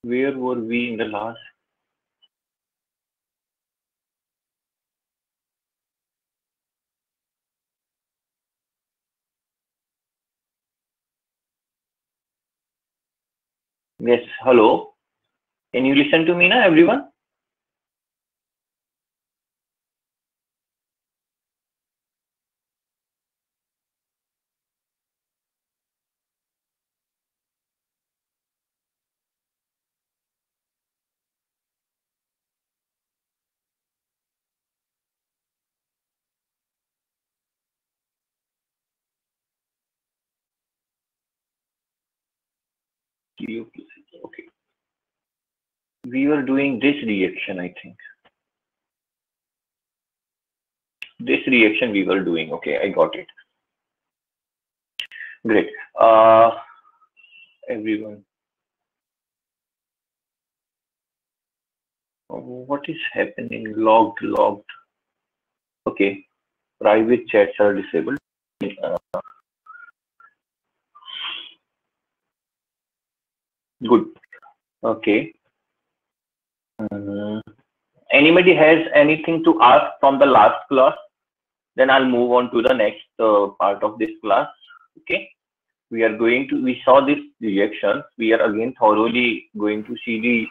Where were we in the last? Yes, hello. Can you listen to me now, everyone? Okay. We were doing this reaction, I think. This reaction we were doing. Okay, I got it. Great. Everyone. What is happening? Logged. Okay. Private chats are disabled. Good. Okay. Anybody has anything to ask from the last class? Then I'll move on to the next part of this class. Okay. We saw this reactions. We are again thoroughly going to see the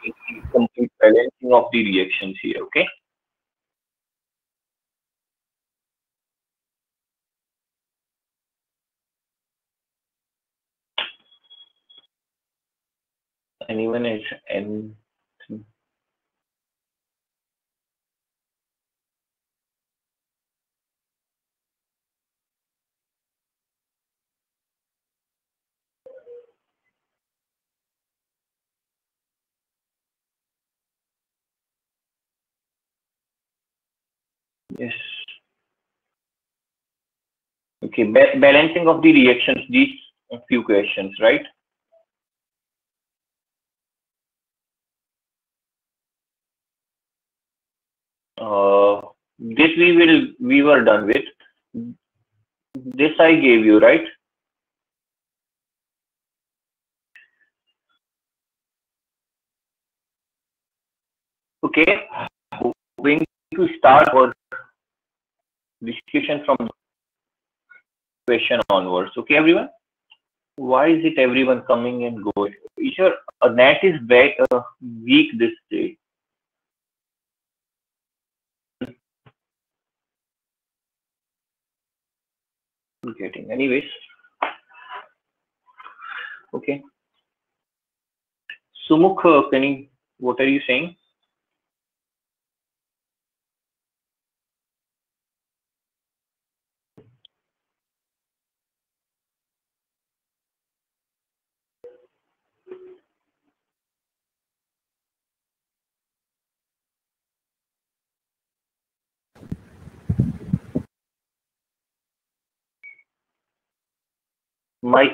complete balancing of the reactions here. Okay. Anyone has anything? Yes. Okay. Balancing of the reactions. These few questions, right? This we were done with. This I gave you, right? Okay. Going to start our discussion from question onwards. Okay, everyone. Why is it everyone coming and going? Your net is weak this day. Getting anyways. Okay. Sumukh, what are you saying?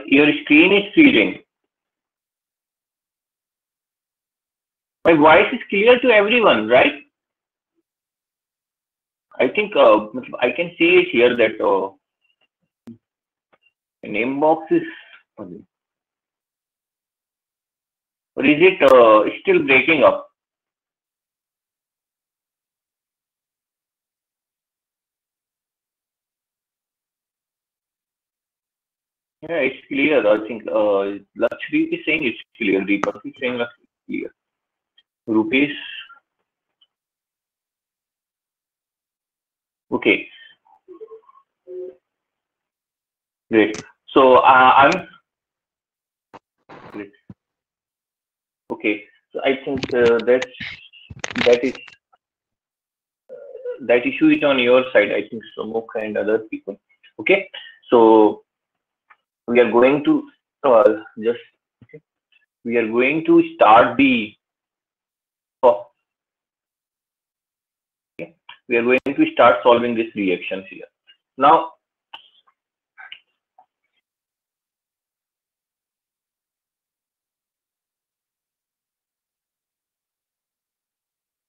Your screen is freezing. My voice is clear to everyone, right? I think I can see it here that name box is, or is it still breaking up? Yeah, it's clear. I think Lakshmi is saying it's clear. Deepak is saying it's clear. Rupees. Okay, great. So I'm great. Okay. So I think that issue is on your side. I think Sumukh and other people. Okay. So we are going to just okay. We are going to start the oh, okay. We are going to start solving these reactions here. Now,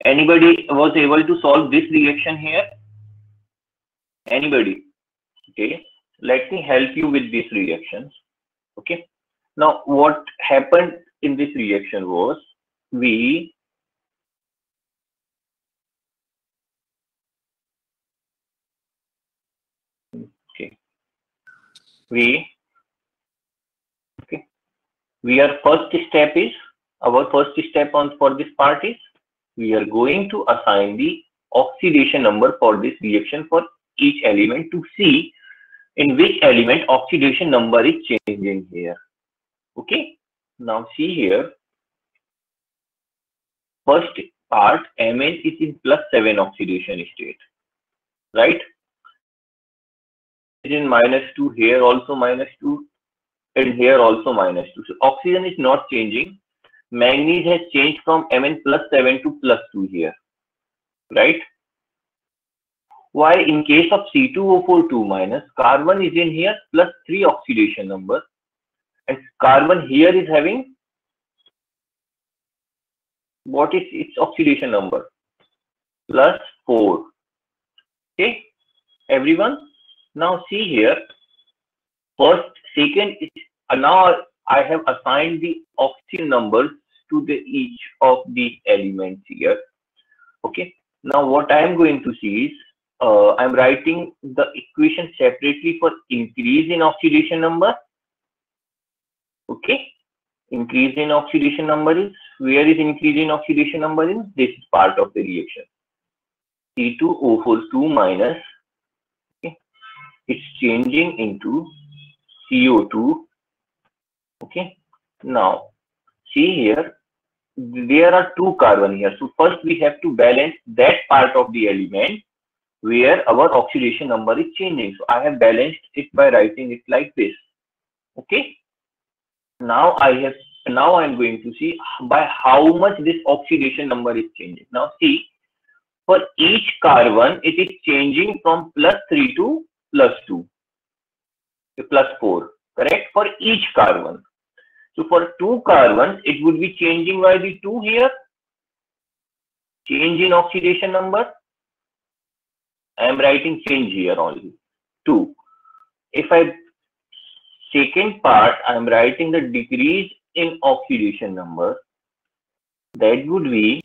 anybody was able to solve this reaction here? Anybody? Okay. Let me help you with these reactions. Okay. Now, what happened in this reaction was we our first step on for this part is we are going to assign the oxidation number for this reaction for each element to see in which element oxidation number is changing here. Okay, now see here, first part Mn is in +7 oxidation state, right? Is in -2, here also -2, and here also -2. So oxygen is not changing. Manganese has changed from Mn +7 to +2 here, right? While in case of C2O4 2-, carbon is in here +3 oxidation number, and carbon here is having, what is its oxidation number? +4. Okay, everyone. Now see here, first, second is now I have assigned the oxygen numbers to the each of these elements here. Okay, now what I am going to see is I'm writing the equation separately for increase in oxidation number. Okay, increase in oxidation number is, where is increase in oxidation number in this part of the reaction? C2O4 2-, okay, it's changing into CO2. Okay, now see here, there are 2 carbon here. So first we have to balance that part of the element where our oxidation number is changing. So I have balanced it by writing it like this. Okay, now I'm going to see by how much this oxidation number is changing. Now see, for each carbon it is changing from +3 to +2 to +4, correct, for each carbon. So for 2 carbons it would be changing by the 2 here, change in oxidation number. I am writing change here only 2. If I second part, I am writing the decrease in oxidation number. That would be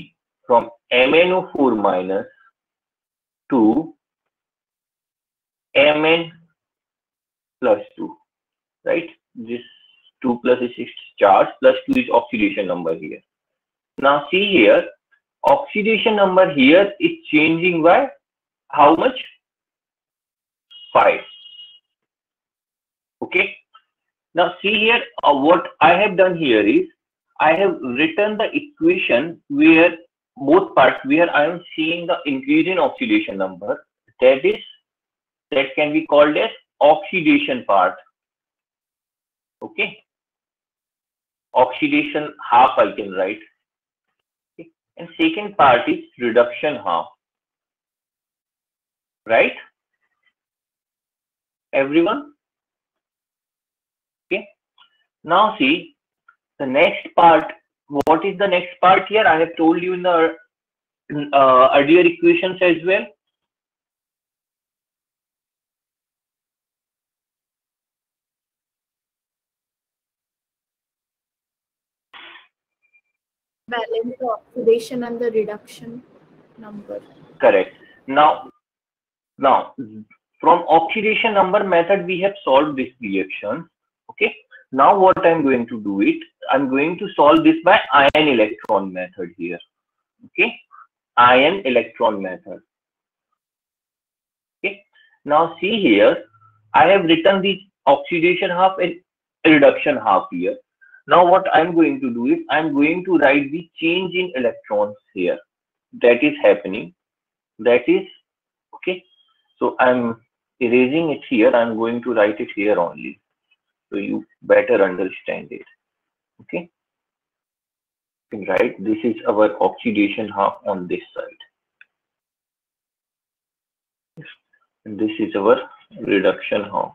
from MnO4- to Mn +2, right? This 2 plus is charge, +2 is oxidation number here. Now see here, oxidation number here is changing by how much? 5. Okay. Now see here, what I have done here is I have written the equation where both parts, where I am seeing the increase in oxidation number, that can be called as oxidation part. Okay, oxidation half I can write. Okay. And second part is reduction half, right? Everyone? Okay. Now see the next part. What is the next part here? I have told you in the earlier equations as well. Balance the oxidation and the reduction number. Correct. Now from oxidation number method we have solved this reaction. Okay. Now what I'm going to do it, I'm going to solve this by ion electron method here. Okay, ion electron method. Okay. Now see here, I have written the oxidation half and reduction half here. Now what I'm going to do is I'm going to write the change in electrons here. That is happening. That is okay. So I'm erasing it here. I'm going to write it here only, so you better understand it. Okay. You can write this is our oxidation half on this side, and this is our reduction half.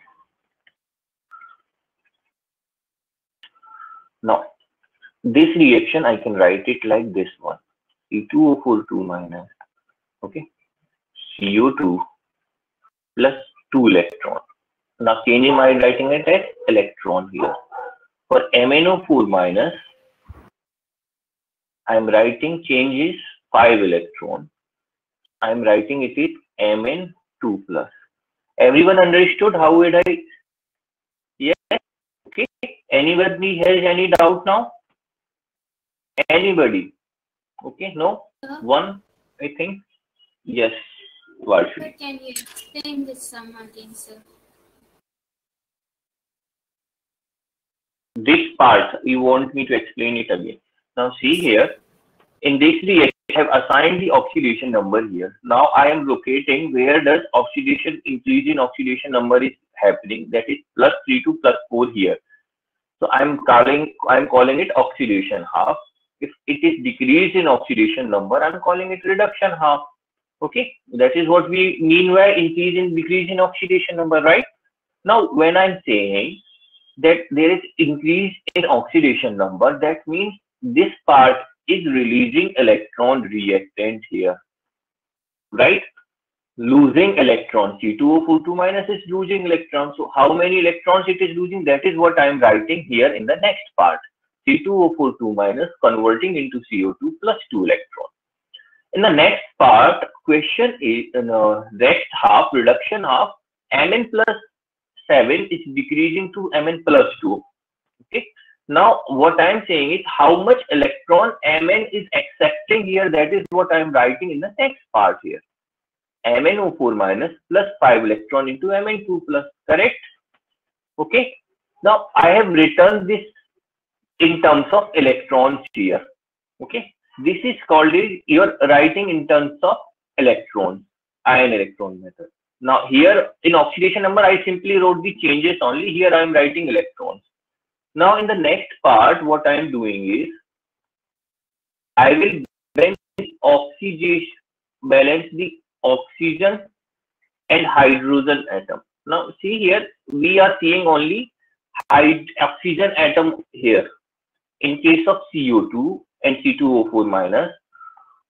Now this reaction I can write it like this one: C2O4 2-, okay, CO2 plus 2 electron. Now changing my writing it as electron here. For MnO4-, I'm writing change is 5 electron. I'm writing it is Mn2 plus. Everyone understood how would I? Yes. Okay. Anybody has any doubt now? Anybody? Okay. No. One. I think. Yes. Varshi. Sir, can you explain this sum again, sir? This part you want me to explain it again. Now see here. In this reaction, I have assigned the oxidation number here. Now I am locating where does oxidation increase in oxidation number is happening. That is plus 3 to plus 4 here. So I'm calling it oxidation half. If it is decrease in oxidation number, I'm calling it reduction half. Okay, that is what we mean by increase in decrease in oxidation number, right? Now when I'm saying that there is increase in oxidation number, that means this part is releasing electron reactant here, right? Losing electrons. C2O42 minus is losing electrons. So how many electrons it is losing? That is what I am writing here in the next part. C2O42 minus converting into CO2 plus 2 electrons. In the next part, question is rest half, reduction half, Mn plus 7 is decreasing to Mn plus 2. Okay. Now, what I am saying is how much electron Mn is accepting here. That is what I am writing in the next part here. MnO4 minus plus 5 electron into Mn2 plus. Correct? Okay. Now, I have written this in terms of electrons here. Okay. This is called your writing in terms of electrons, ion electron method. Now, here in oxidation number, I simply wrote the changes only. Here I am writing electrons. Now in the next part, what I am doing is I will balance the oxygen and hydrogen atom. Now see here, we are seeing only oxygen atom here. In case of CO2 and C2O4 minus,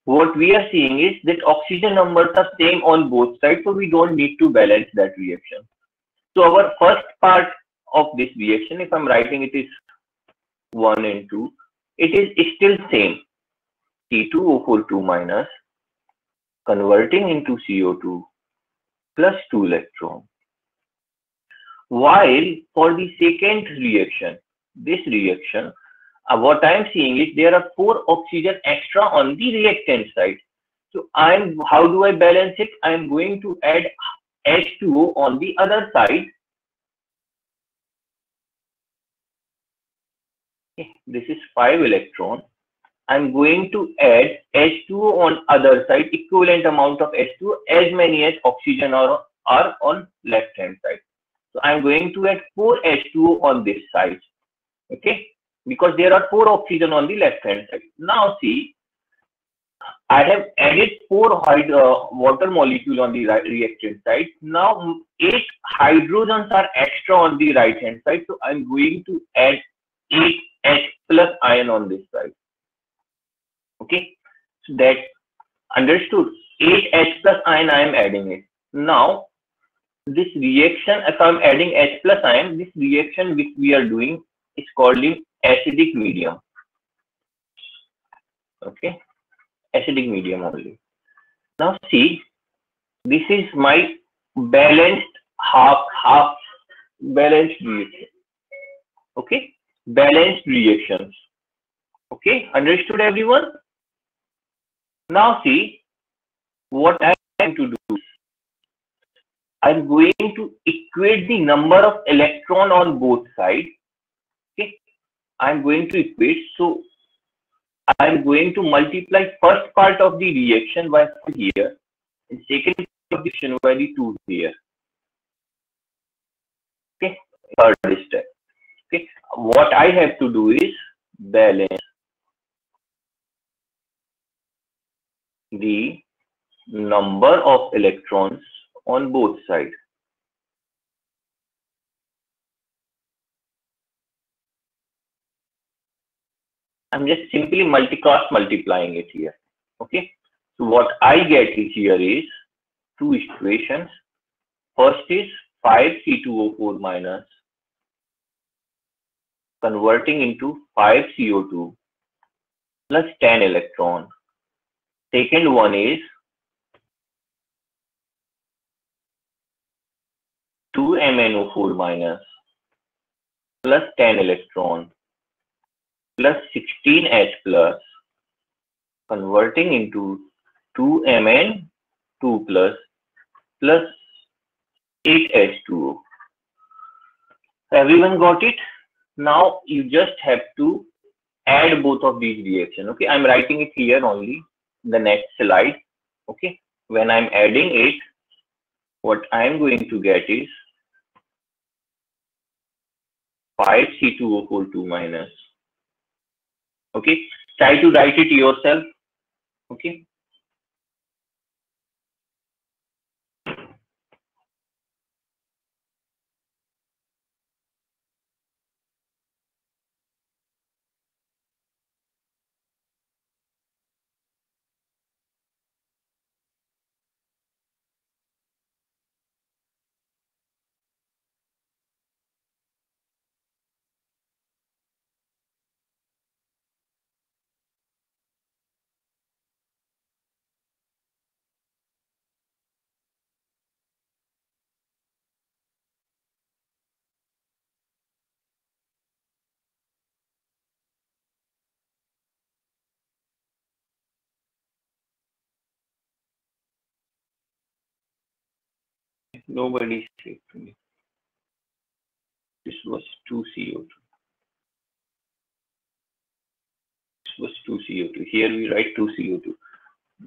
what we are seeing is that oxygen numbers are same on both sides, so we don't need to balance that reaction. So our first part of this reaction, if I'm writing it is 1 and 2, it is still same. C2O42 minus converting into CO2 plus 2 electron. While for the second reaction, this reaction, what I'm seeing is there are 4 oxygen extra on the reactant side. So how do I balance it? I'm going to add H2O on the other side. Okay, this is 5 electron. I'm going to add H2O on other side, equivalent amount of H2O, as many as oxygen are on left hand side. So I'm going to add 4 H2O on this side. Okay, because there are 4 oxygen on the left hand side. Now see, I have added 4 water molecule on the reactant side. Now 8 hydrogens are extra on the right hand side. So I'm going to add 8 H plus ion on this side. Okay, so that understood. 8 H plus ion I am adding it. Now this reaction, if I am adding H plus ion, this reaction which we are doing is called acidic medium. Okay, acidic medium only. Now see, this is my balanced half balanced reaction. Okay, balanced reactions. Okay, understood everyone? Now see, what I am to do. I'm going to equate the number of electron on both sides. Okay, I'm going to equate. So I'm going to multiply first part of the reaction by 4 here, and second part of the reaction by the 2 here. Okay, third step. Okay, what I have to do is balance the number of electrons on both sides. I'm just simply cross multiplying it here. Okay, so what I get here is 2 equations. First is 5C2O4 minus converting into 5CO2 plus 10 electron. Second one is 2 MnO4 minus plus 10 electron plus 16H plus, converting into 2 Mn2 plus 8H2O. Everyone got it? Now you just have to add both of these reactions. Okay, I'm writing it here only, the next slide. Okay, when I'm adding it, what I'm going to get is 5C2O4 2 minus. Okay, try to write it yourself. Okay. Nobody said to me. This was 2CO2. This was 2CO2. Here we write 2CO2.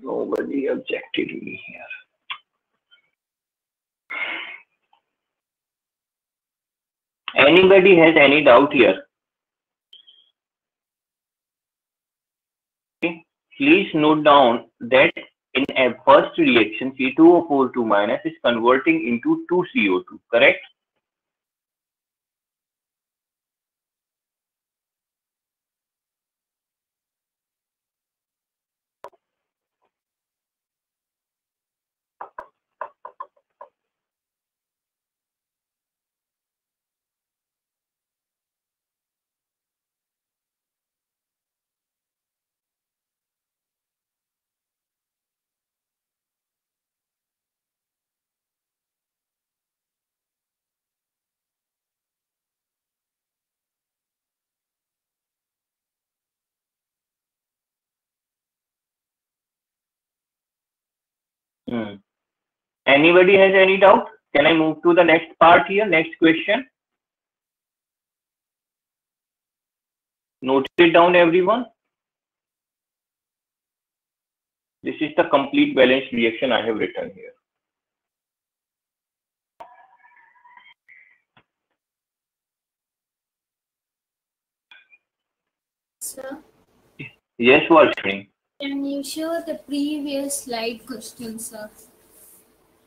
Nobody objected me here. Anybody has any doubt here? Okay. Please note down that in a first reaction, C2O4 2 minus is converting into 2CO2, correct? Anybody has any doubt? Can I move to the next part here? Next question. Note it down, everyone. This is the complete balanced reaction I have written here. Sir, Yes, Varshini. can you show the previous slide question, sir?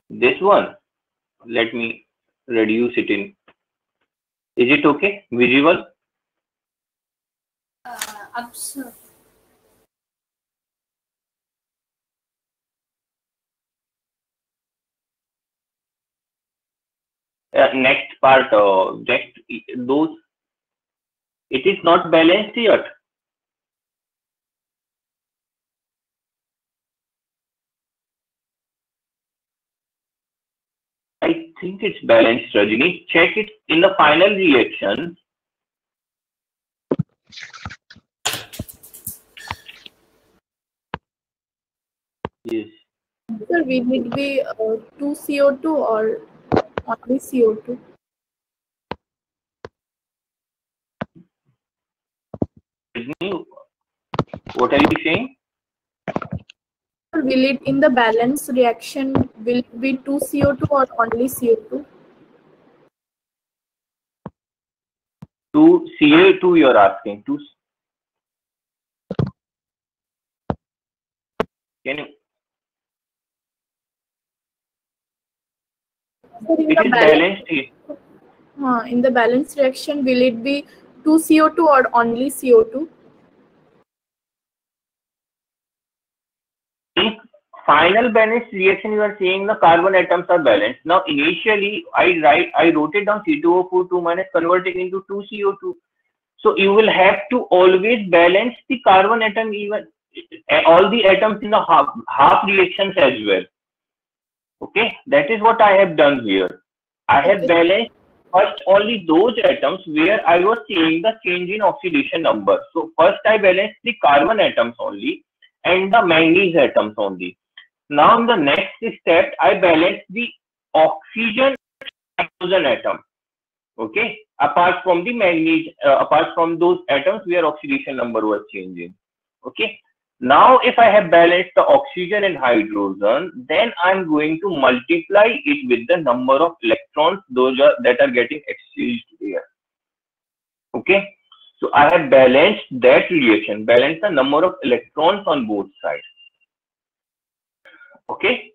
This one, let me reduce it in. Is it okay? Visual? Up, sir. Next part, next those. It is not balanced yet. I think it's balanced, Rajini. Check it in the final reaction. Yes. Sir, will it be 2 CO2 or only CO2? Rajini, what are you saying? Sir, will it in the balance reaction, will it be 2 CO2 or only CO2? 2 Ca2 you're asking. 2. Can you? Sir, It is balanced here. in the balance reaction, will it be 2 CO2 or only CO2? In final balanced reaction, you are saying the carbon atoms are balanced. Now, initially, I wrote it down C2O4 2 minus converting into 2CO2. So you will have to always balance the carbon atom, even all the atoms in the half reactions as well. Okay, that is what I have done here. I have balanced first only those atoms where I was seeing the change in oxidation number. So first I balanced the carbon atoms only and the manganese atoms only. Now in the next step, I balance the oxygen hydrogen atom. Okay, apart from the manganese, apart from those atoms where oxidation number was changing. Okay, now if I have balanced the oxygen and hydrogen, then I'm going to multiply it with the number of electrons that are getting exchanged there. Okay, so I have balanced that reaction, balanced the number of electrons on both sides. Okay,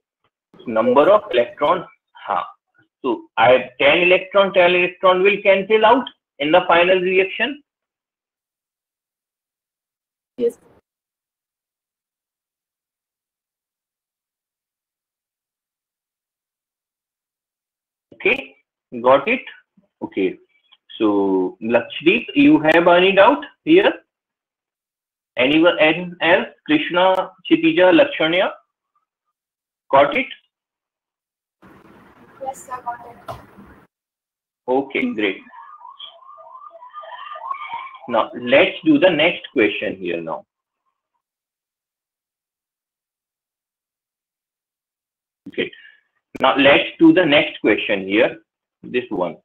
number of electrons. So I have 10 electron will cancel out in the final reaction. Yes. Okay, got it? Okay, so Lakshdeep, you have any doubt here? Anyone else? Krishna, Chitija, Lakshanya? Got it? Yes, I got it. Okay, great. Now let's do the next question here now. Okay, now let's do the next question here. This one.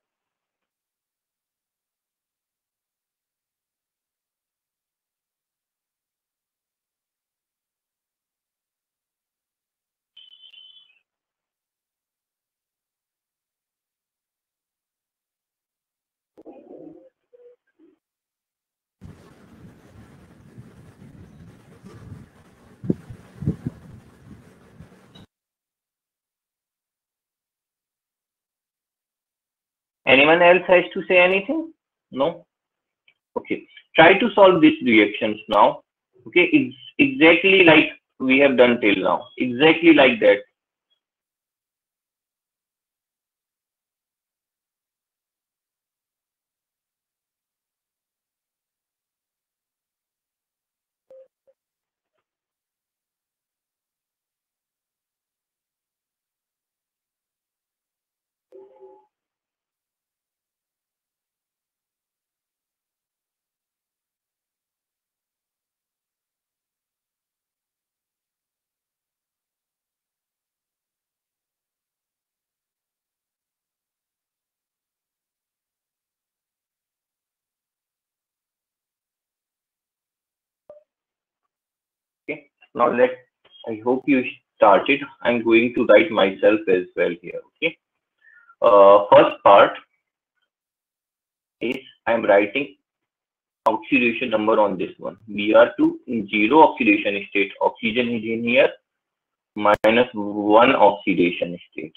Anyone else has to say anything? No? Okay. Try to solve these reactions now. Okay, it's exactly like we have done till now. Exactly like that. Okay. Now I hope you started. I'm going to write myself as well here. Okay. First part is I'm writing oxidation number on this one. Br2 in 0 oxidation state. Oxygen is in here, -1 oxidation state.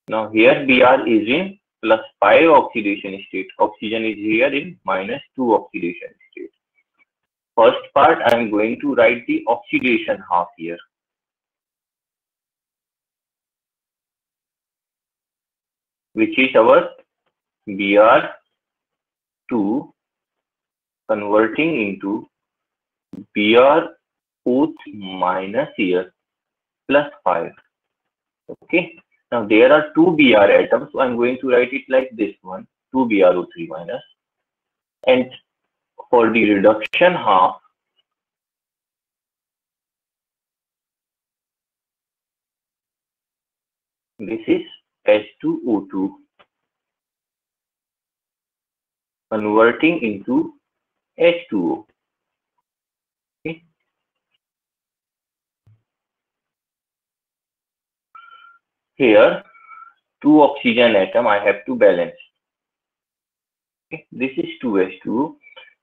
Now here Br is in +5 oxidation state. Oxygen is here in -2 oxidation state. First part, I am going to write the oxidation half here. Which is our Br2 converting into Br O3 minus here +5. Okay. Now there are 2 Br atoms, so I'm going to write it like this one, 2 BrO3 minus. And for the reduction half, this is H2O2 converting into H2O. Okay. Here, 2 oxygen atom I have to balance. Okay. This is 2H2O.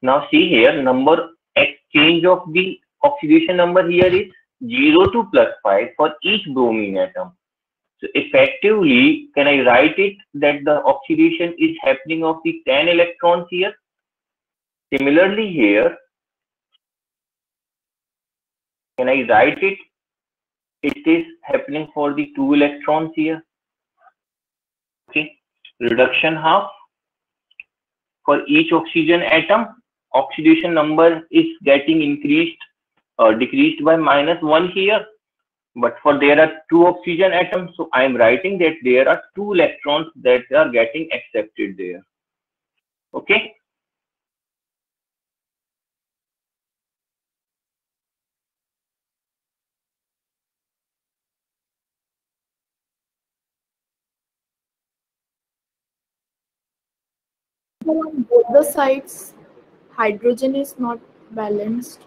Now see here, number exchange of the oxidation number here is 0 to +5 for each bromine atom. So effectively, can I write it that the oxidation is happening of the 10 electrons here? Similarly here, can I write it? It is happening for the 2 electrons here. Okay, reduction half for each oxygen atom, oxidation number is getting increased or decreased by -1 here. But for there are two oxygen atoms, so I am writing that there are two electrons that are getting accepted there. Okay. So on both the sides, hydrogen is not balanced.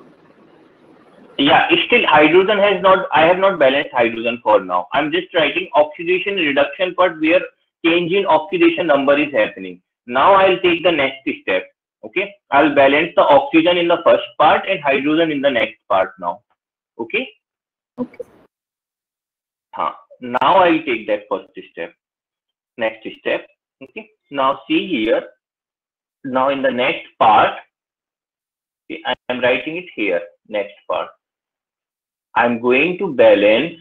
Yeah, still hydrogen has not, I have not balanced hydrogen for now. I'm just writing oxidation reduction part where change in oxidation number is happening. Now I'll take the next step. Okay, I'll balance the oxygen in the first part and hydrogen in the next part now. Okay. Okay. Now I'll take that first step. Next step. Okay. Now see here. Now in the next part, okay, I'm writing it here. Next part. I'm going to balance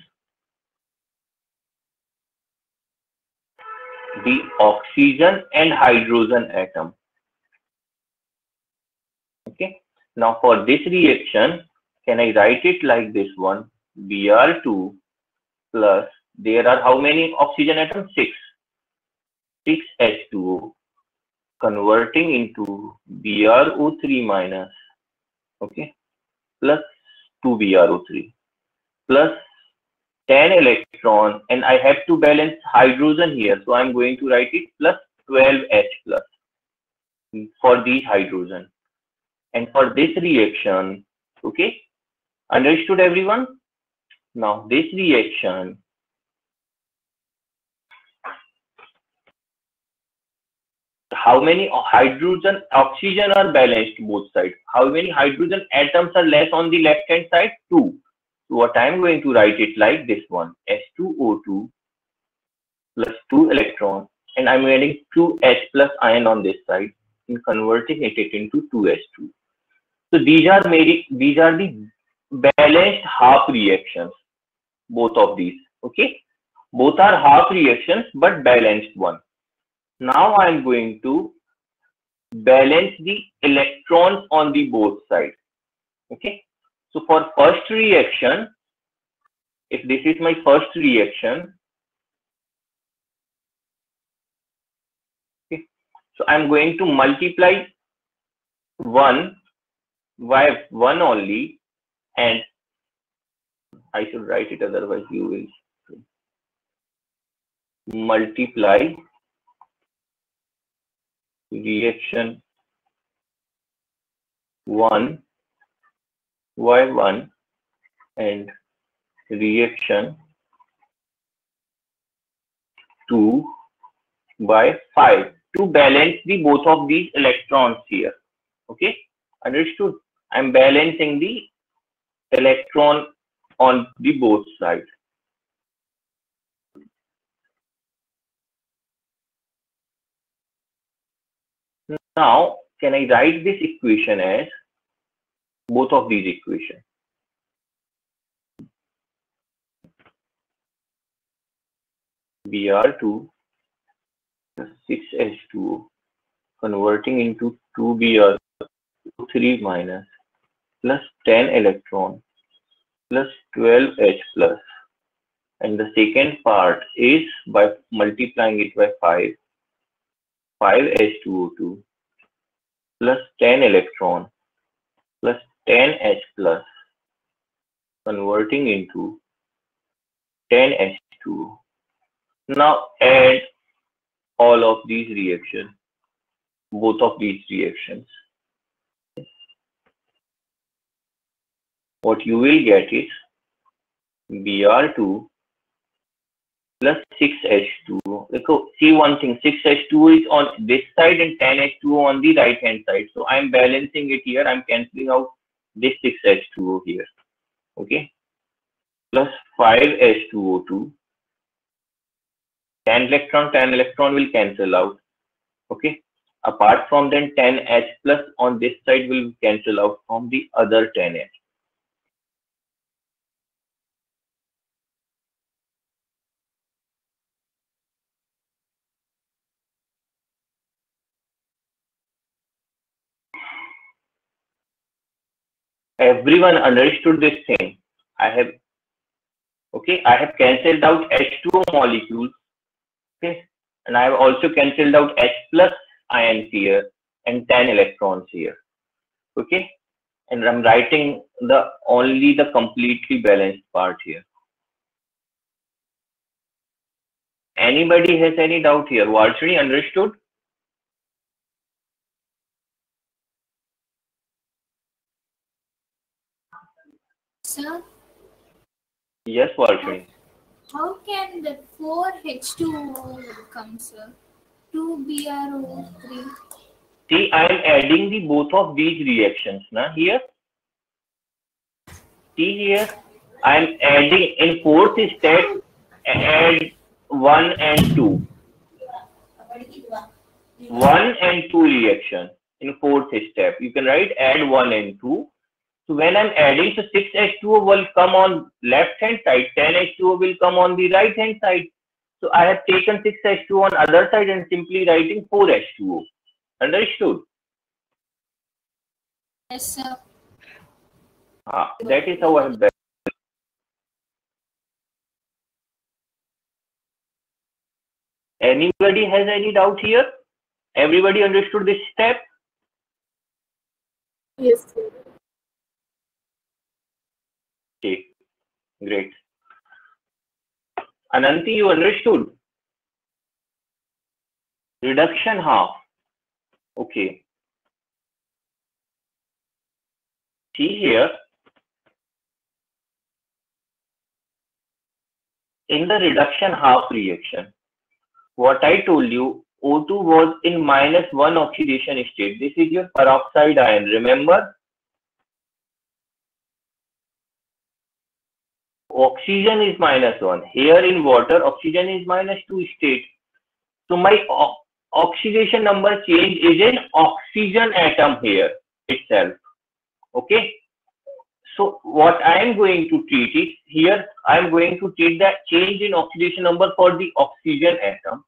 the oxygen and hydrogen atom. Okay. Now for this reaction, can I write it like this one? Br2 plus, there are how many oxygen atoms? 6. 6H2O converting into BrO3 minus, okay, plus 2BrO3 plus 10 electron, and I have to balance hydrogen here, so I'm going to write it plus 12H plus for the hydrogen. And for this reaction, okay, understood everyone? Now this reaction, how many hydrogen, oxygen are balanced both sides? How many hydrogen atoms are less on the left hand side? 2. So what I'm going to write it like this one, H2O2 plus 2 electron, and I'm adding 2H plus ion on this side and converting it into 2H2. So these are the balanced half reactions, both of these. Okay, both are half reactions but balanced one. Now I'm going to balance the electrons on the both sides. Okay, so for first reaction, if this is my first reaction, okay, so I'm going to multiply 1 by 1 only, and I should write it, otherwise you will multiply reaction 1 by 1 and reaction 2 by 5 to balance the both of these electrons here. Okay, understood? I'm balancing the electron on the both sides. Now, can I write this equation as both of these equations? Br2 plus 6H2O converting into 2Br3 minus plus 10 electron plus 12H plus, and the second part is by multiplying it by 5H2O2 plus 10 electron plus 10H plus converting into 10H2O. Now add all of these reactions, both of these reactions. What you will get is Br2 plus 6H2O. See one thing, 6H2O is on this side and 10H2O on the right hand side. So I'm balancing it here. I'm cancelling out this 6H2O here. Okay. Plus 5H2O2. 10 electron will cancel out. Okay. Apart from then 10H plus on this side will cancel out from the other 10H. Everyone understood this thing. I have I have cancelled out H2O molecules. Okay, and I have also cancelled out H plus ions here and 10 electrons here. Okay, and I'm writing the only the completely balanced part here. Anybody has any doubt here? Varshini, understood? Sir, Yes, Varshini. how can the 4H2O come, sir? 2BRO3. See, I am adding the both of these reactions. Now here, see here, I am adding in fourth step, add 1 and 2. 1 and 2 reaction in fourth step. You can write add 1 and 2. So when I'm adding, so 6H2O will come on left hand side, 10H2O will come on the right hand side. So I have taken 6H2O on other side and simply writing 4H2O. Understood? Yes, sir. That is how I have done. Anybody has any doubt here? Everybody understood this step? Yes, sir. Okay, great. Ananti, you understood? Reduction half. Okay. See here, in the reduction half reaction, what I told you, O2 was in -1 oxidation state. This is your peroxide ion, remember? Oxygen is -1. Here in water, oxygen is -2 state. So my oxidation number change is in oxygen atom here itself. Okay. So what I am going to treat is here, I am going to treat that change in oxidation number for the oxygen atom.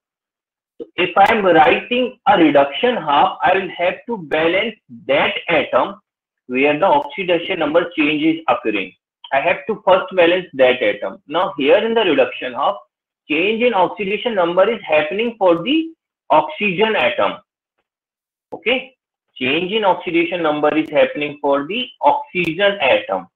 So if I am writing a reduction half, I will have to balance that atom where the oxidation number change is occurring. I have to first balance that atom. Now here in the reduction half, change in oxidation number is happening for the oxygen atom. Okay, change in oxidation number is happening for the oxygen atom.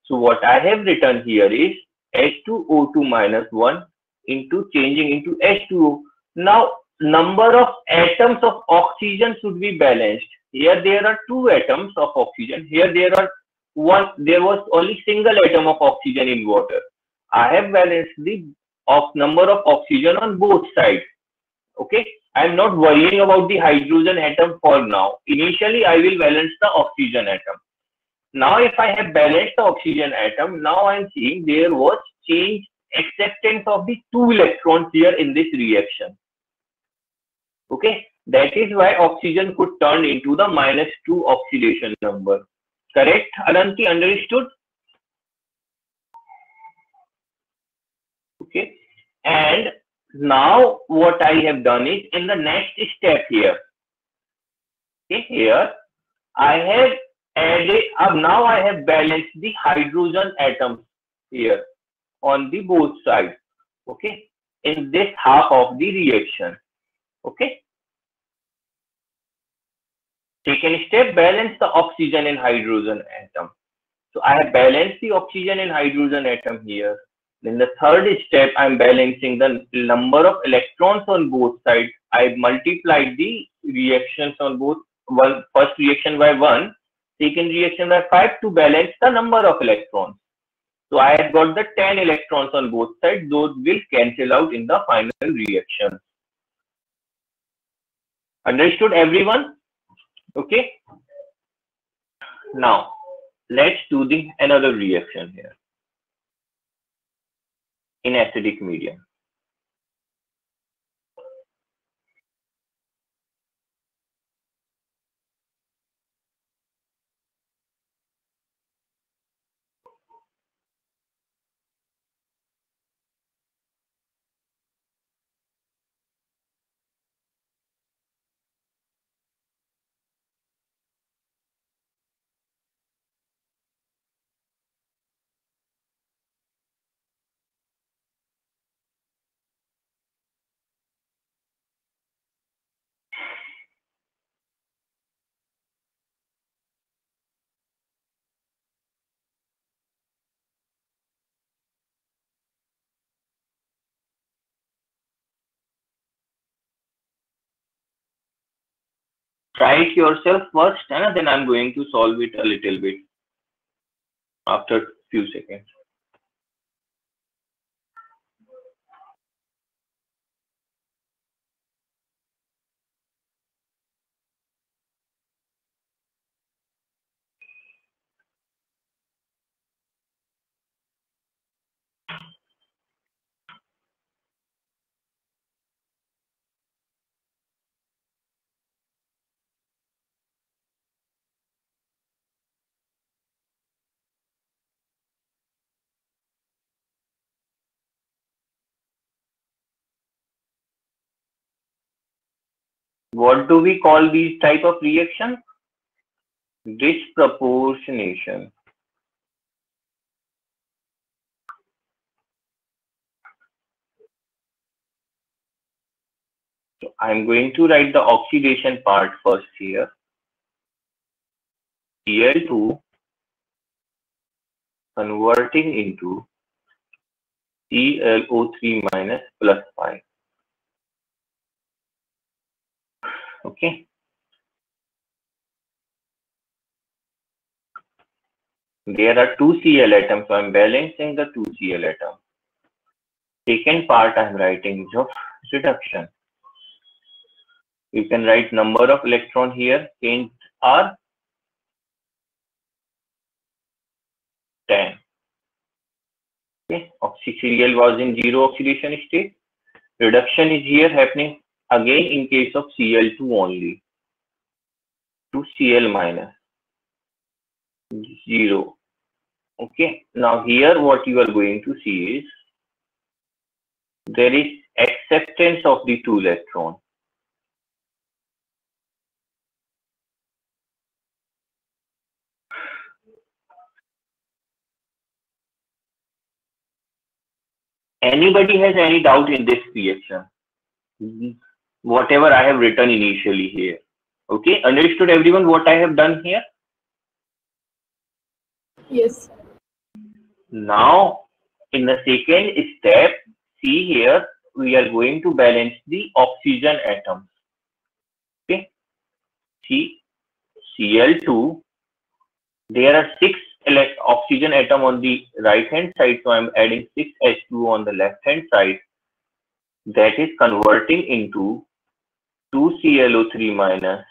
So what I have written here is H2O2 minus 1 into changing into H2O. Now number of atoms of oxygen should be balanced. Here there are 2 atoms of oxygen. Here there was only single atom of oxygen in water. I have balanced the number of oxygen on both sides. Okay, I am not worrying about the hydrogen atom for now. Initially I will balance the oxygen atom. Now if I have balanced the oxygen atom, now I am seeing there was change acceptance of the 2 electrons here in this reaction. Okay, that is why oxygen could turn into the -2 oxidation number. Correct, Ananti, understood? Okay, and now what I have done is in the next step here. Okay, here I have added, now I have balanced the hydrogen atoms here on the both sides. Okay, in this half of the reaction. Okay. Second step, balance the oxygen and hydrogen atom. So I have balanced the oxygen and hydrogen atom here. Then the third step, I'm balancing the number of electrons on both sides. I multiplied the reactions on both, first reaction by 1, second reaction by 5 to balance the number of electrons. So I have got the 10 electrons on both sides. Those will cancel out in the final reaction. Understood, everyone? Okay. Now let's do the another reaction here in acidic medium. try it yourself first, and then I'm going to solve it a little bit after few seconds. What do we call these type of reactions? Disproportionation. So I'm going to write the oxidation part first here. Cl2 converting into ClO3 minus plus 5. Okay. There are two Cl atoms, so I'm balancing the two Cl atoms. Second part I'm writing is of reduction. You can write number of electron here, change are 10. Okay, Cl was in zero oxidation state. Reduction is here happening again in case of Cl2 only. To Cl minus 0. Okay, now here what you are going to see is there is acceptance of the two electrons. Anybody has any doubt in this reaction? Whatever I have written initially here. Okay, understood everyone what I have done here? Yes. Now, in the second step, see here, we are going to balance the oxygen atoms. Okay, see, Cl2, there are 6 oxygen atom on the right hand side, so I'm adding 6 H2O on the left hand side. That is converting into 2 ClO3 minus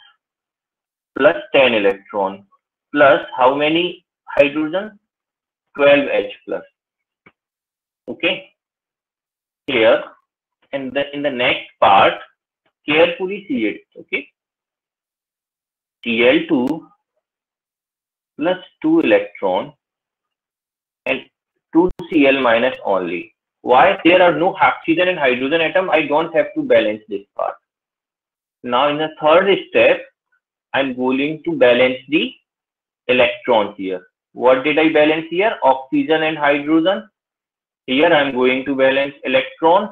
plus 10 electron plus how many hydrogen? 12 H plus. Okay, here and in the next part, carefully see it. Okay, Cl2 plus 2 electron and 2 Cl minus only. Why? There are no oxygen and hydrogen atom. I don't have to balance this part. Now in the third step, I'm going to balance the electrons here. What did I balance here? Oxygen and hydrogen. Here I'm going to balance electrons.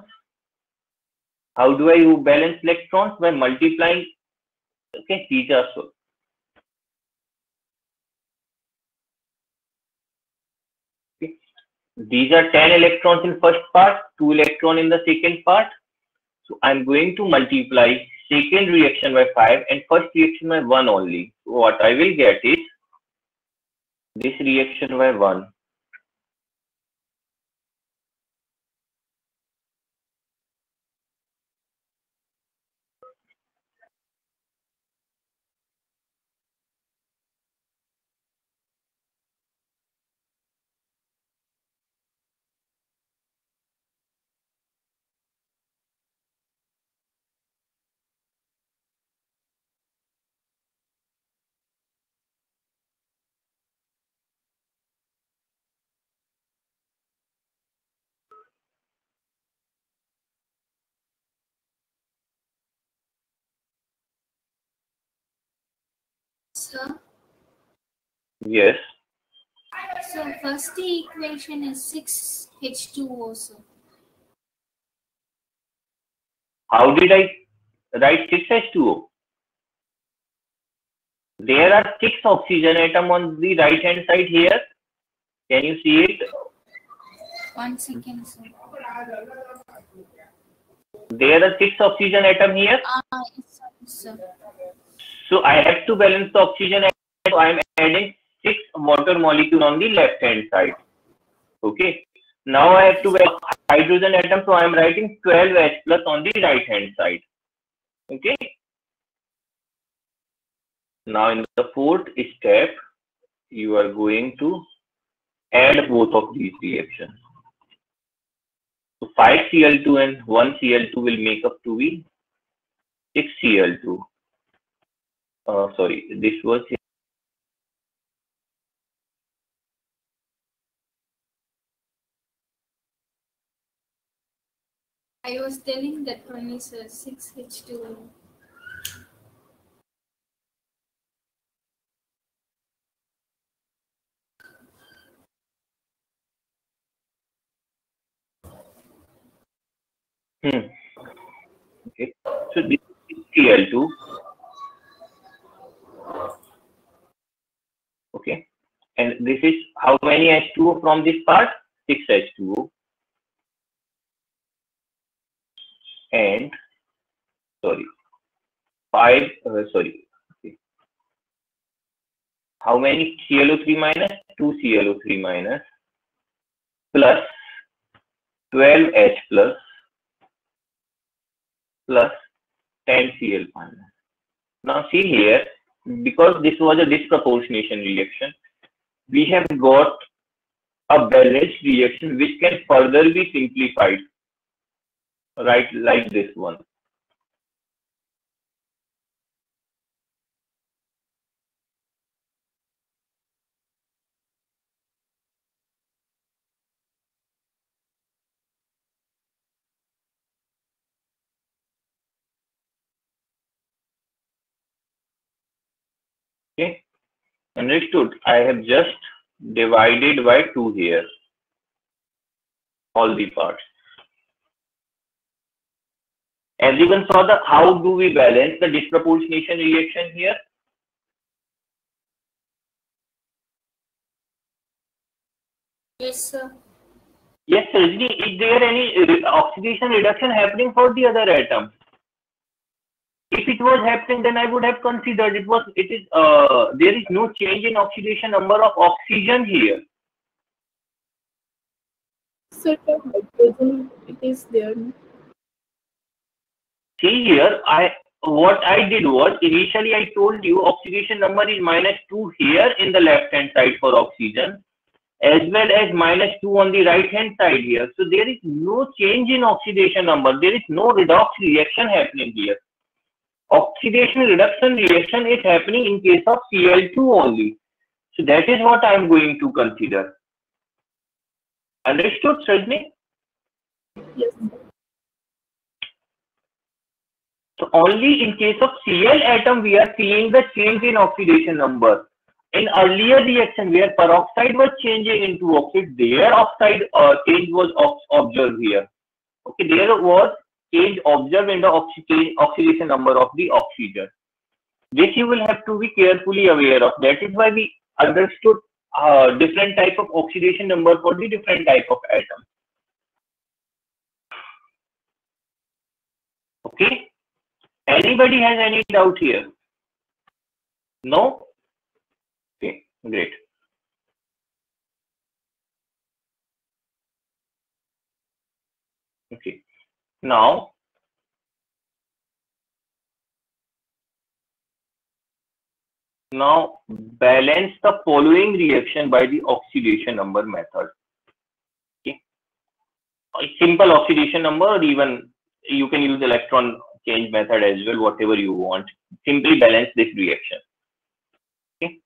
How do I balance electrons? By multiplying. Okay, these are so. Okay. These are 10 electrons in first part, 2 electrons in the second part. So I'm going to multiply second reaction by 5 and first reaction by 1 only. So what I will get is this reaction by 1. Sir, Yes. so first the equation is 6H2O, sir. How did I write 6H2O? There are 6 oxygen atom on the right hand side here. Can you see it? 1 second, sir. There are 6 oxygen atom here. Yes, sir. So I have to balance the oxygen, so I am adding 6 water molecule on the left hand side. Okay. Now I have to balance hydrogen atom, so I am writing 12H plus on the right hand side. Okay. Now in the fourth step, you are going to add both of these reactions. So 5Cl2 and 1Cl2 will make up to be 6Cl2. Sorry, this was I was telling that one is a 6H2. okay. So this is Cl2. Okay. And this is how many H2O from this part? 6 H2O. And sorry, 5, sorry. Okay. How many ClO3 minus? 2 ClO3 minus plus 12H plus 10 Cl minus. Now see here, because this was a disproportionation reaction, we have got a balanced reaction which can further be simplified, right, like this one. Okay, understood. I have just divided by 2 here, all the parts. Everyone saw the how do we balance the disproportionation reaction here? Yes, sir. Yes, Rajni, is there any oxidation reduction happening for the other atoms? If it was happening, then I would have considered there is no change in oxidation number of oxygen here. So for hydrogen, it is there. See here, what I did was initially I told you oxidation number is -2 here in the left hand side for oxygen, as well as -2 on the right hand side here. So there is no change in oxidation number. There is no redox reaction happening here. Oxidation reduction reaction is happening in case of Cl2 only. So that is what I am going to consider. Understood, Sajni? Yes. So only in case of Cl atom we are seeing the change in oxidation number. In earlier reaction where peroxide was changing into oxide, their oxide change was observed here. Okay, there was change observed in the oxidation number of the oxygen. This you will have to be carefully aware of. That is why we understood different type of oxidation number for the different type of atoms. Okay. Anybody has any doubt here? No? Okay, great. Okay. Now balance the following reaction by the oxidation number method. Okay. A simple oxidation number, or even you can use electron change method as well, whatever you want. Simply balance this reaction. Okay.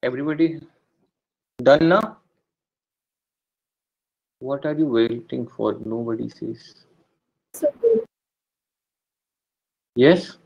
Everybody done now? What are you waiting for? Nobody says. Yes?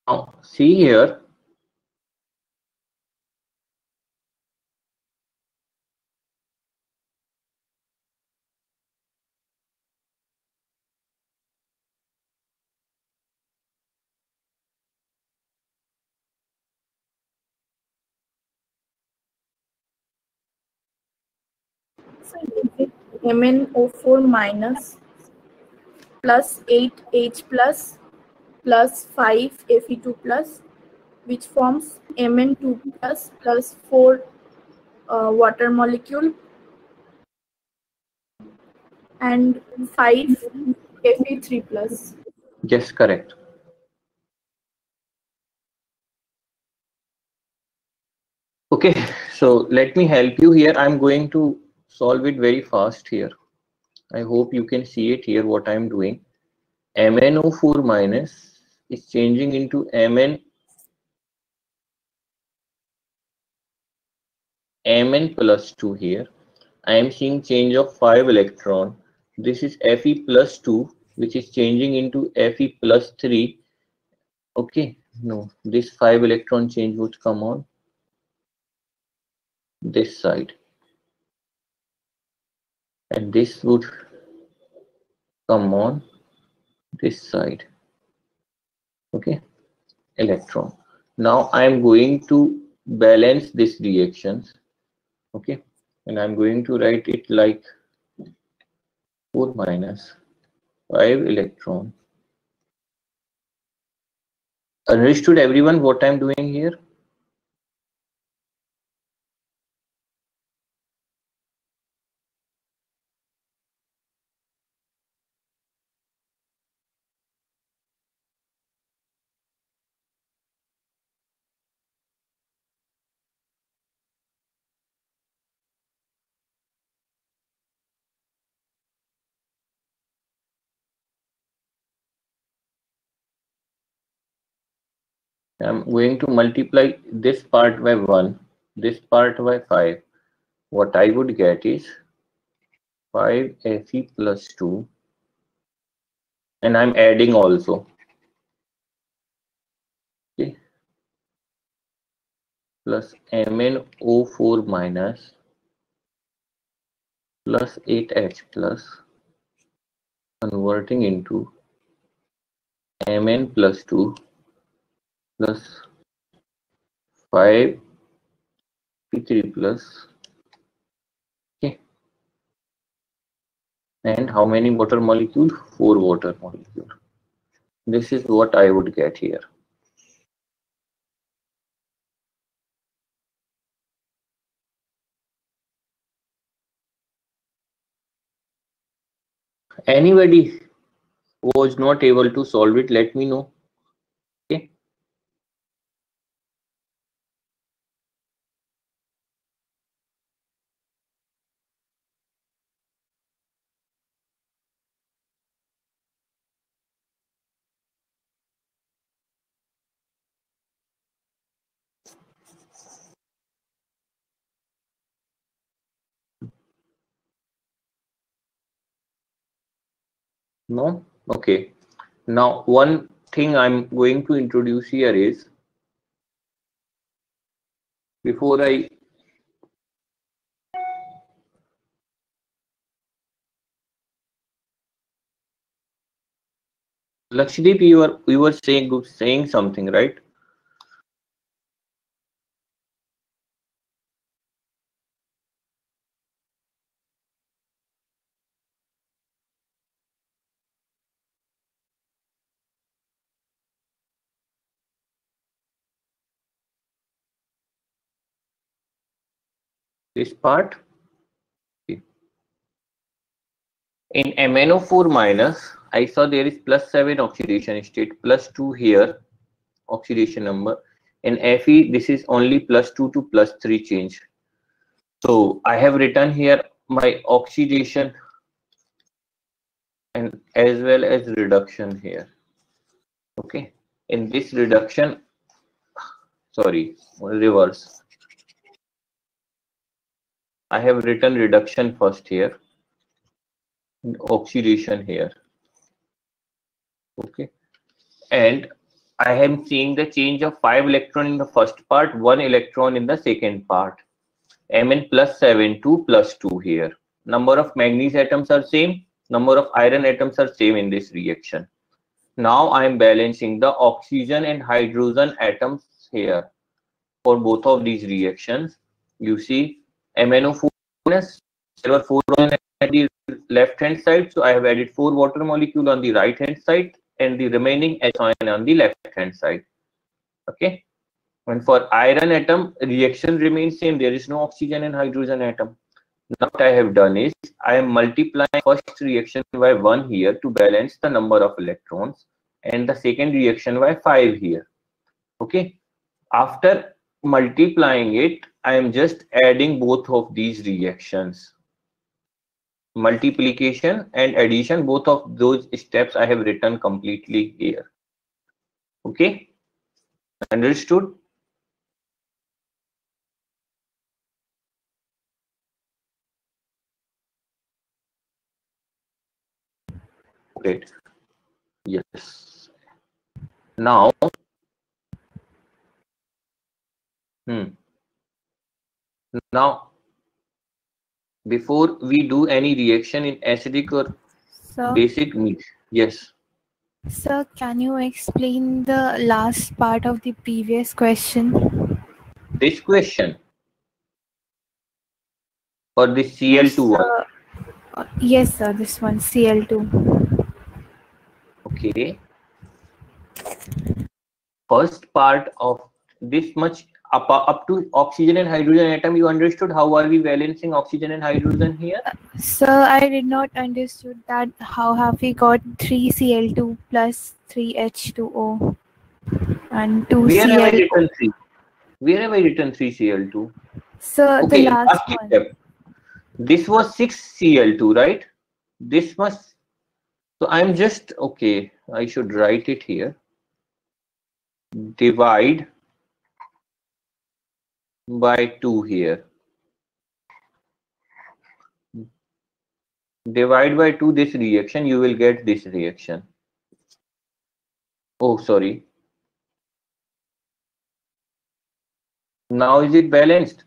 Now, see here. So is it MnO4 minus plus 8H plus 5 Fe2 plus, which forms Mn2 plus 4 water molecule and 5 Fe3 plus. Yes, correct. Okay, so let me help you here. I'm going to solve it very fast here. I hope you can see it here what I'm doing. MnO4 minus is changing into Mn plus 2 here. I am seeing change of 5 electron. This is Fe plus 2, which is changing into Fe plus 3. Okay, no, this 5 electron change would come on this side. And this would come on this side. Okay, electron. Now I am going to balance these reactions. Okay, and I'm going to write it like 4 minus 5 electron. Understood everyone what I'm doing here? I'm going to multiply this part by 1, this part by 5. What I would get is 5 Fe plus 2, and I'm adding also. Okay. Plus MnO4 minus plus 8H plus converting into Mn plus 2 plus 5 P3 plus. Okay. And how many water molecule? 4 water molecule. This is what I would get here. Anybody who was not able to solve it, let me know. Okay. No? Okay. Now, one thing I'm going to introduce here is, before I Lakshdeep, you were saying something, right? This part. Okay. In MnO4 minus, I saw there is +7 oxidation state, +2 here, oxidation number. In Fe, this is only +2 to +3 change. So I have written here my oxidation and as well as reduction here. Okay, in this reduction, sorry, reverse. I have written reduction first here, oxidation here. Okay, and I am seeing the change of 5 electron in the first part, 1 electron in the second part. Mn +7 to +2 here. Number of manganese atoms are same, number of iron atoms are same in this reaction. Now I am balancing the oxygen and hydrogen atoms here for both of these reactions. You see MnO4 minus, there were 4 at the left hand side, so I have added 4 water molecule on the right hand side and the remaining H ion on the left hand side. Okay, and for iron atom, reaction remains same, there is no oxygen and hydrogen atom. Now what I have done is I am multiplying first reaction by 1 here to balance the number of electrons and the second reaction by 5 here. Okay, after multiplying it, I am just adding both of these reactions. Multiplication and addition, both of those steps I have written completely here. Okay, understood? Great. Yes. Now, now, before we do any reaction in acidic or basic mix, yes. Sir, can you explain the last part of the previous question? This question or the Cl2 one? Yes, sir, this one, Cl2. Okay. First part of this much up to oxygen and hydrogen atom, you understood how are we balancing oxygen and hydrogen here? Sir, I did not understood that. How have we got 3 Cl2 plus 3 H2O and 2 Where Cl? have I written 3? Where have I written 3 Cl2? Sir, okay, the last one. Step. This was 6 Cl2, right? This must. So I'm just okay. I should write it here. Divide by 2 here. Divide by 2 this reaction, you will get this reaction. Oh, sorry. Now is it balanced?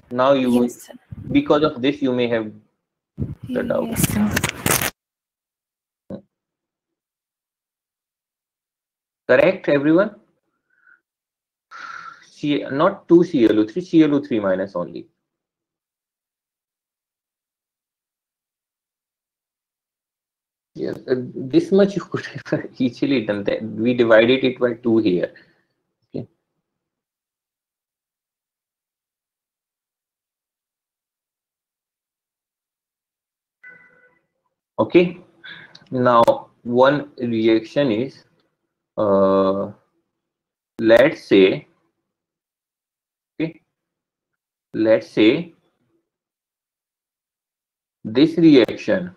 Now you Yes, sir. Because of this you may have the doubt. Yes, sir. Correct, everyone? Not 2 ClO3, ClO3 minus only. Yes, this much you could have easily done that. We divided it by 2 here. Okay. Okay. Now one reaction is let's say this reaction.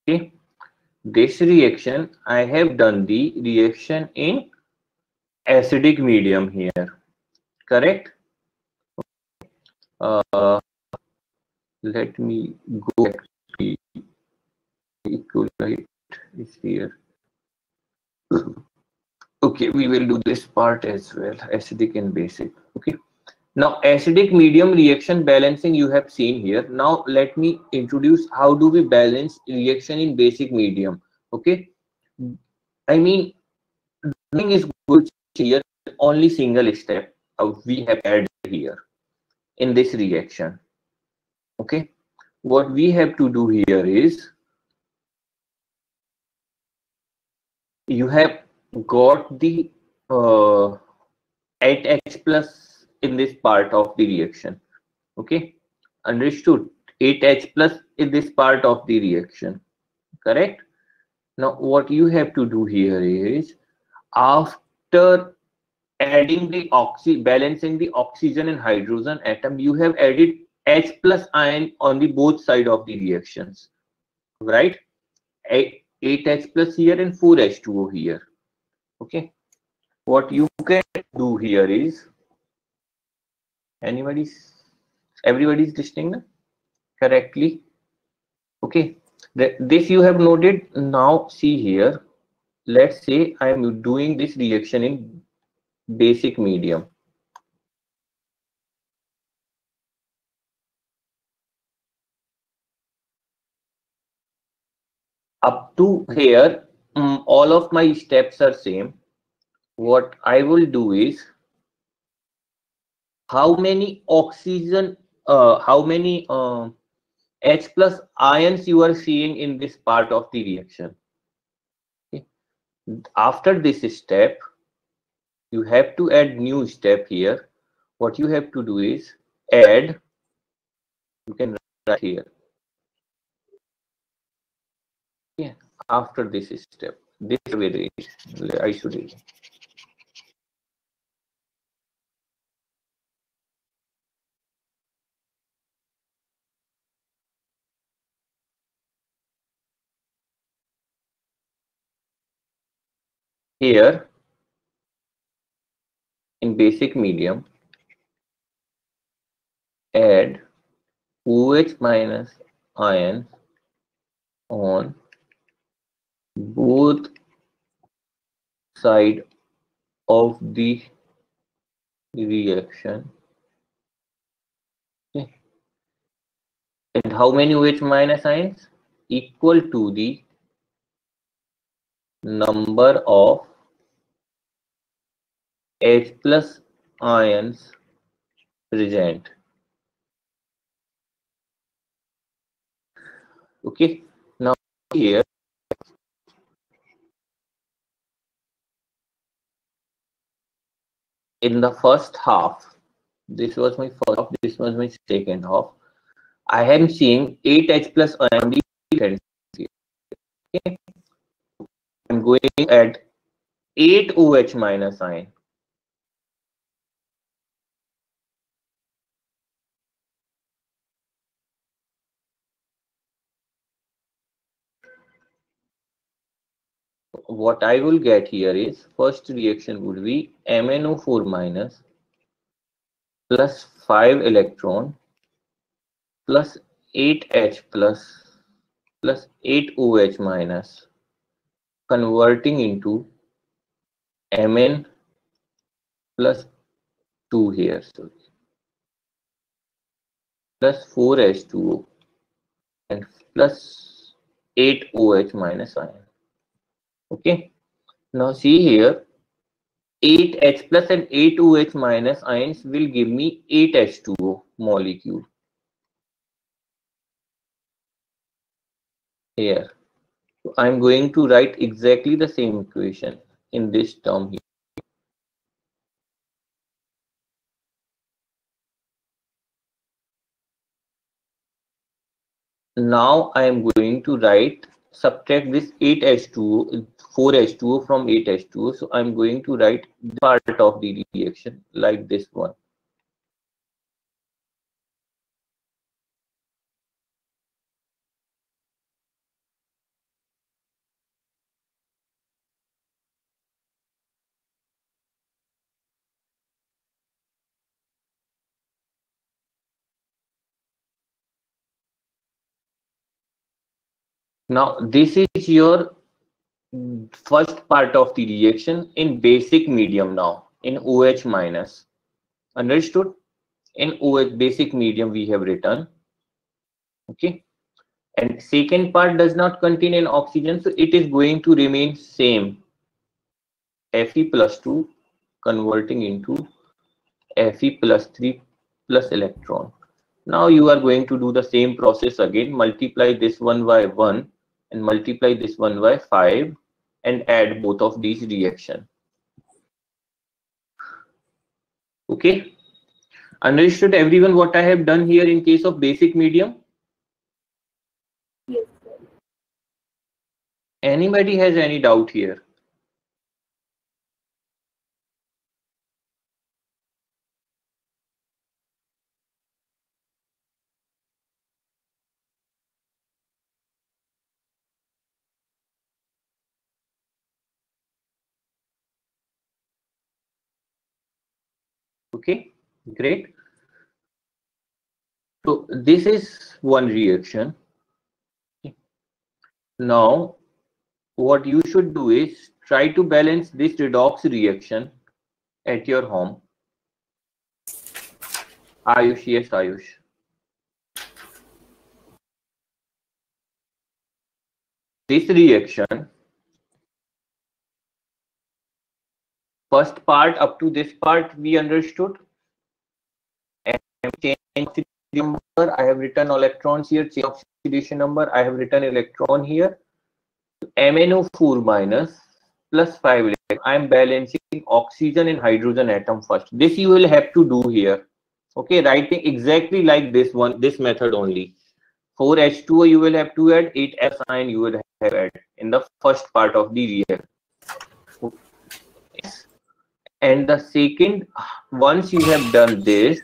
Okay, this reaction I have done the reaction in acidic medium here. Correct? Let me go back to the equilibrium is here. Okay, we will do this part as well, acidic and basic. Okay, now acidic medium reaction balancing you have seen here. Now let me introduce how do we balance reaction in basic medium. Okay, I mean nothing is good here, only single step we have added here in this reaction. Okay, what we have to do here is you have got the 8H plus in this part of the reaction. Okay, understood? 8H plus is this part of the reaction, correct? Now what you have to do here is, after adding the balancing the oxygen and hydrogen atom, you have added H plus ion on the both side of the reactions, right? 8H plus here and 4H2O here. Okay, what you can do here is, everybody's listening correctly? Okay, this you have noted. Now see here, let's say I am doing this reaction in basic medium. Up to here, all of my steps are same. What I will do is, how many oxygen, how many H plus ions you are seeing in this part of the reaction. Okay. After this step, you have to add new step here. What you have to do is add, you can write here. Yeah, after this step, this way I should read. Here in basic medium, add OH minus ions on both side of the reaction. Okay. And how many OH minus ions? Equal to the number of H plus ions present. Okay, now here in the first half, this was my first half, this was my second half, I am seeing 8H plus ion. Okay, I'm going at 8 OH minus ion. What I will get here is, first reaction would be MnO4 minus plus 5 electron plus 8H plus 8 OH minus, converting into Mn plus 2 here, so plus 4H2O and plus 8 OH minus ion. Okay, now see here, 8H plus and 8 OH minus ions will give me 8H2O molecule here. So I'm going to write exactly the same equation in this term here. Now I am going to write, subtract this 8H2O, 4H2O from 8H2O. So I'm going to write the part of the reaction like this one. Now this is your first part of the reaction in basic medium. Now in OH minus, understood? In OH basic medium we have written. Okay, and second part does not contain an oxygen, so it is going to remain same, Fe plus 2 converting into Fe plus 3 plus electron. Now you are going to do the same process again, multiply this one by 1 and multiply this one by 5 and add both of these reactions. Okay, understood everyone what I have done here in case of basic medium? Anybody has any doubt here? Okay, great. So this is one reaction. Now, what you should do is try to balance this redox reaction at your home. Ayush, yes, Ayush. This reaction, first part up to this part we understood. And change oxidation number, I have written electrons here. Change oxidation number, I have written electron here. MnO4 minus plus 5 electron. I am balancing oxygen and hydrogen atom first. This you will have to do here. Okay, writing exactly like this one, this method only. 4H2O you will have to add, 8F ion you will have add in the first part of the reaction. And the second, once you have done this,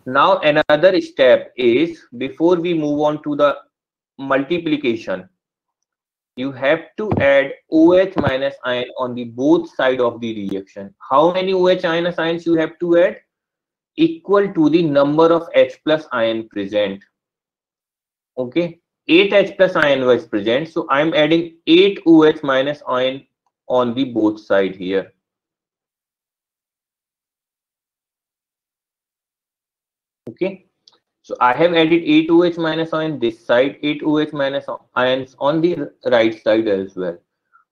now another step is, before we move on to the multiplication, you have to add OH minus ion on the both side of the reaction. How many OH minus ions you have to add? Equal to the number of H plus ion present. Okay, 8 H plus ion was present, so I'm adding 8 OH minus ion on the both side here. Okay, so I have added 8 OH minus ion this side, 8 OH minus ions on the right side as well.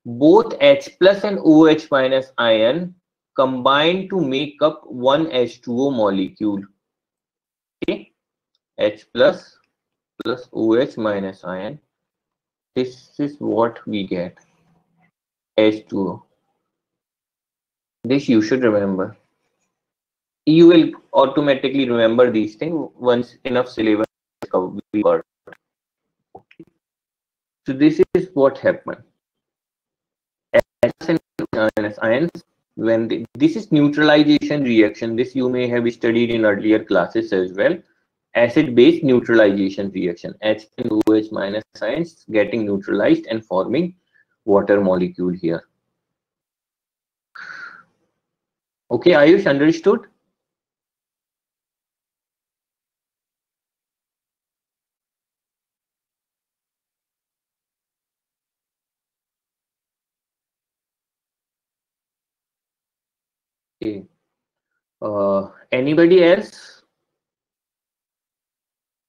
Both H plus and OH minus ion combine to make up one H2O molecule. Okay, H plus plus OH minus ion. This is what we get, H2O. This you should remember. You will automatically remember these things once enough syllabus is covered. Okay. So this is what happened. Ions, when this is neutralization reaction. This you may have studied in earlier classes as well. Acid-base neutralization reaction. H and OH minus ions getting neutralized and forming water molecule here. Okay, Ayush, understood? Okay. Anybody else?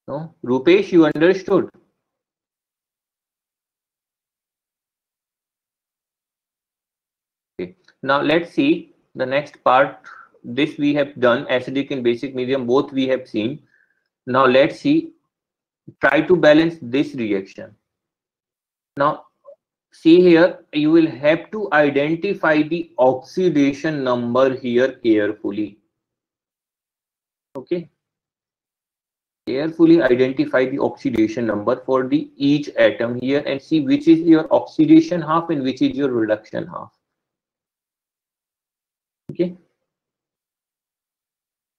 No? Rupesh, you understood? Okay. Now let's see the next part. This we have done, acidic and basic medium, both we have seen. Now let's see, try to balance this reaction. Now see here, you will have to identify the oxidation number here carefully. Okay, carefully identify the oxidation number for the each atom here and see which is your oxidation half and which is your reduction half. Okay,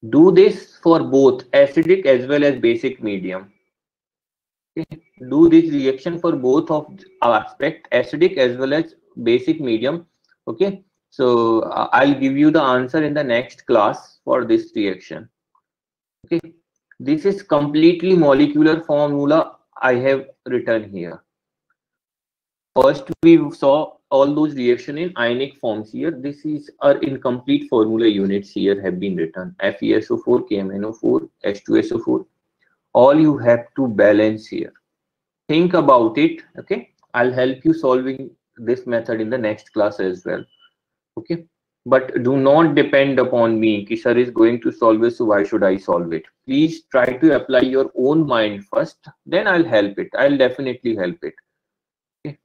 do this for both acidic as well as basic medium. Okay. Do this reaction for both of aspect, acidic as well as basic medium. Okay, so I'll give you the answer in the next class for this reaction. Okay, this is completely molecular formula I have written here. First we saw all those reaction in ionic forms here. This is our incomplete formula units here have been written. FeSO4, KMnO4, H2SO4. All you have to balance here. Think about it. Okay, I'll help you solving this method in the next class as well. Okay, but do not depend upon me. Ki sir is going to solve it, so why should I solve it? Please try to apply your own mind first, then I'll help it. I'll definitely help it. Okay.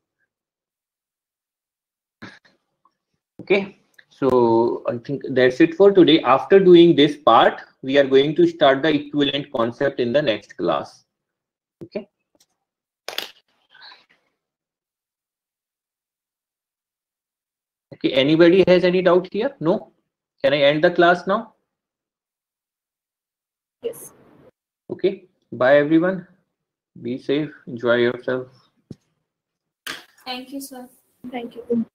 Okay, so I think that's it for today. After doing this part, we are going to start the equivalent concept in the next class. Okay. Okay, anybody has any doubt here? No? Can I end the class now? Yes. Okay, bye everyone. Be safe, enjoy yourself. Thank you, sir. Thank you.